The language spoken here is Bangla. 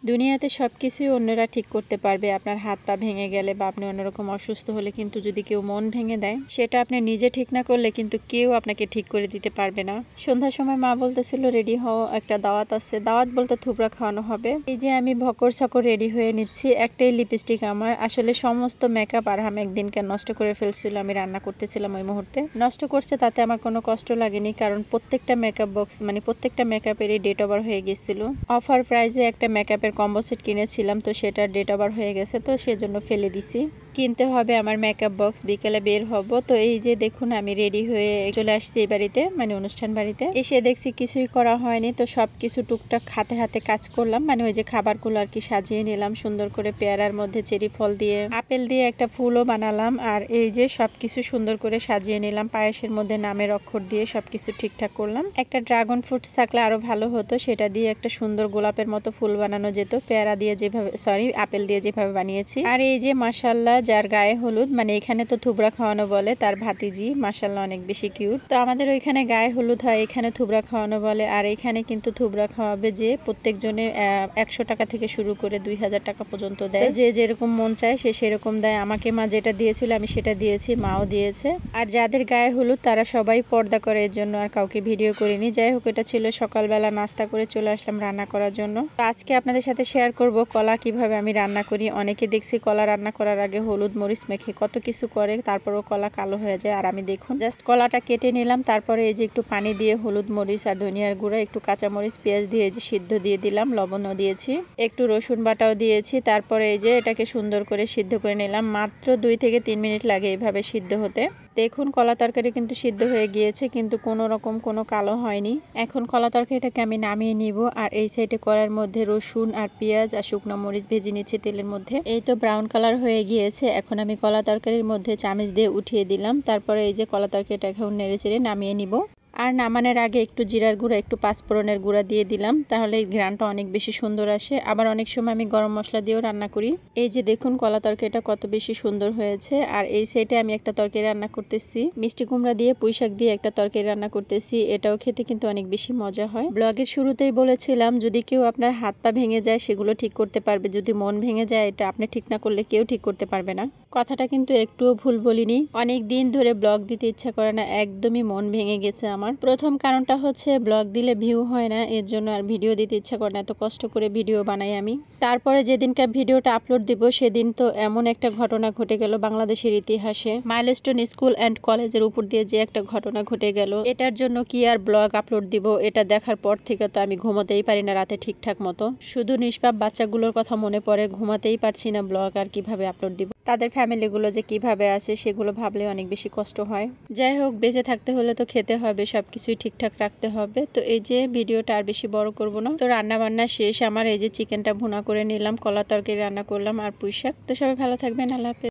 দুনিয়াতে সবকিছুই অন্যরা ঠিক করতে পারবে। আপনার হাত পা ভেঙে গেলে বা আপনি অন্যরকম অসুস্থ হলে কিন্তু যদি কেউ মন ভেঙে দেয়, সেটা আপনি নিজে ঠিক না করলে কিন্তু কেউ আপনাকে ঠিক করে দিতে পারবে না। সন্ধ্যার সময় মা বলতেছিল রেডি হও, একটা দাওয়াত আছে। দাওয়াত বলতে থুবড়া খাওয়ানো হবে। এই যে আমি ভকর ছকর রেডি হয়ে নিচ্ছি। একটাই লিপস্টিক আমার, আসলে সমস্ত মেকআপ আর আমি একদিনকে নষ্ট করে ফেলছিল। আমি রান্না করতেছিলাম ওই মুহূর্তে, নষ্ট করছে, তাতে আমার কোনো কষ্ট লাগেনি, কারণ প্রত্যেকটা মেকআপ বক্স মানে প্রত্যেকটা মেকআপেরই ডেট ওভার হয়ে গেছিল। অফার প্রাইজে একটা মেকআপের কম্বো সেট কিনেছিলাম, তো সেটার ডেট ওভার হয়ে গেছে, তো সেজন্য ফেলে দিছি। কিনতে হবে আমার মেকআপ বক্স, বিকেলে বের হব। তো এই যে দেখুন আমি রেডি হয়ে চলে আসছি এই বাড়িতে, মানে অনুষ্ঠান বাড়িতে। এসে দেখছি কিছুই করা হয়নি, তো সবকিছু টুকটাক হাতে হাতে কাজ করলাম, মানে ওই যে খাবারগুলো আর কি সাজিয়ে নিলাম সুন্দর করে। পেয়ারার মধ্যে চেরি ফল দিয়ে, আপেল দিয়ে একটা ফুলও বানালাম। আর এই যে সবকিছু সুন্দর করে সাজিয়ে নিলাম, পায়েসের মধ্যে নামের অক্ষর দিয়ে সবকিছু ঠিকঠাক করলাম। একটা ড্রাগন ফ্রুট থাকলে আরো ভালো হতো, সেটা দিয়ে একটা সুন্দর গোলাপের মতো ফুল বানানো যেত, পেয়ারা দিয়ে যেভাবে আপেল দিয়ে যেভাবে বানিয়েছি। আর এই যে মাশাআল্লাহ, যার গায়ে হলুদ, মানে এখানে তো থুবড়া খাওয়ানো বলে, তার ভাতিজি মাশাআল্লাহ অনেক বেশি কিউট। তো আমাদের ওইখানে গায়ে হলুদ হয়, এখানে থুবড়া খাওয়ানো বলে। আর এখানে কিন্তু থুবড়া খাওয়াবে যে প্রত্যেকজনে 100 টাকা থেকে শুরু করে 2000 টাকা পর্যন্ত দেয়, যে যেরকম মন চায় সে সেরকম দেয়। আমাকে মা যেটা দিয়েছিল আমি সেটা দিয়েছি, মাও দিয়েছে। আর যাদের গায়ে হলুদ তারা সবাই পর্দা করে, এর জন্য আর কাউকে ভিডিও করিনি। যাই হোক, এটা ছিল সকালবেলা নাস্তা করে চলে আসলাম রান্না করার জন্য। তো আজকে আপনাদের সাথে শেয়ার করব কলা কিভাবে আমি রান্না করি। অনেকে দেখছি কলা রান্না করার আগে হলুদ মরিচ মেখে কত কিছু করে, তারপরও কলা কালো হয়ে যায়। আর আমি দেখুন জাস্ট কলাটা কেটে নিলাম, তারপরে এই যে একটু পানি দিয়ে হলুদ মরিচ আর ধনিয়ার গুঁড়া, একটু কাঁচা মরিচ পেঁয়াজ দিয়ে এই যে সিদ্ধ দিয়ে দিলাম, লবণও দিয়েছি, একটু রসুন বাটাও দিয়েছি। তারপরে এই যে এটাকে সুন্দর করে সিদ্ধ করে নিলাম। মাত্র 2 থেকে 3 মিনিট লাগে এইভাবে সিদ্ধ হতে। দেখুন কলা তরকারি কিন্তু সিদ্ধ হয়ে গিয়েছে, কিন্তু কোনো রকম কোনো কালো হয়নি। এখন কলা তরকারিটাকে আমি নামিয়ে নিব। আর এই সাইডে কড়াইয়ের মধ্যে রসুন আর পেঁয়াজ আর শুকনো মরিচ ভেজে নিচ্ছি তেলের মধ্যে। এই তো ব্রাউন কালার হয়ে গিয়েছে। এখন আমি কলা তরকারির মধ্যে চামচ দিয়ে উঠিয়ে দিলাম। তারপরে এই যে কলা তরকারিটা এখন নেড়ে চেড়ে নামিয়ে নিব। আর নামানোর আগে একটু জিরার গুঁড়া, একটু পাঁচফোড়নের গুঁড়া দিয়ে দিলাম, তাহলে ঘ্রাণটা অনেক বেশি সুন্দর আসে। আবার অনেক সময় আমি গরম মশলা দিয়েও রান্না করি। এই যে দেখুন কলা তরকারিটা কত বেশি সুন্দর হয়েছে। আর এই সাইডে আমি একটা তরকারি রান্না করতেছি, মিষ্টি কুমড়া দিয়ে পুঁইশাক দিয়ে একটা তরকারি রান্না করতেছি। এটাও খেতে কিন্তু অনেক বেশি মজা হয়। ব্লগের শুরুতেই বলেছিলাম যদি কেউ আপনার হাত পা ভেঙে যায় সেগুলো ঠিক করতে পারবে, যদি মন ভেঙে যায় এটা আপনি ঠিক না করলে কেউ ঠিক করতে পারবে না। কথাটা কিন্তু একটুও ভুল বলিনি। অনেক দিন ধরে ব্লগ দিতে ইচ্ছা করে না, একদমই মন ভেঙে গেছে আমার। প্রথম কারণটা হচ্ছে ব্লগ দিলে ভিউ হয় না, এর জন্য আর ভিডিও দিতে ইচ্ছা করে না। এত কষ্ট করে ভিডিও বানাই আমি। তারপরে যেদিনকার ভিডিওটা আপলোড দিব সেদিন তো এমন একটা ঘটনা ঘটে গেল বাংলাদেশের ইতিহাসে, মাইলস্টোন স্কুল অ্যান্ড কলেজের উপর দিয়ে যে একটা ঘটনা ঘটে গেল, এটার জন্য কি আর ব্লগ আপলোড দিব? এটা দেখার পর থেকে তো আমি ঘুমাতেই পারি না রাতে ঠিকঠাক মতো। শুধু নিষ্পাপ বাচ্চাগুলোর কথা মনে পড়ে, ঘুমাতেই পারছি না। ব্লগ আর কিভাবে আপলোড দিব? তাদের ফ্যামিলিগুলো যে কিভাবে আছে সেগুলো ভাবলে অনেক বেশি কষ্ট হয়। যাই হোক, বেঁচে থাকতে হলে তো খেতে হবে, সবকিছুই ঠিকঠাক রাখতে হবে। তো এই যে ভিডিওটা আর বেশি বড় করব না। তো রান্না বান্না শেষ আমার। এই যে চিকেনটা ভুনা করে নিলাম, কলা তরকারি রান্না করলাম আর পুঁইশাক। তো সবাই ভালো থাকবেন, আল্লাহ হাফেজ।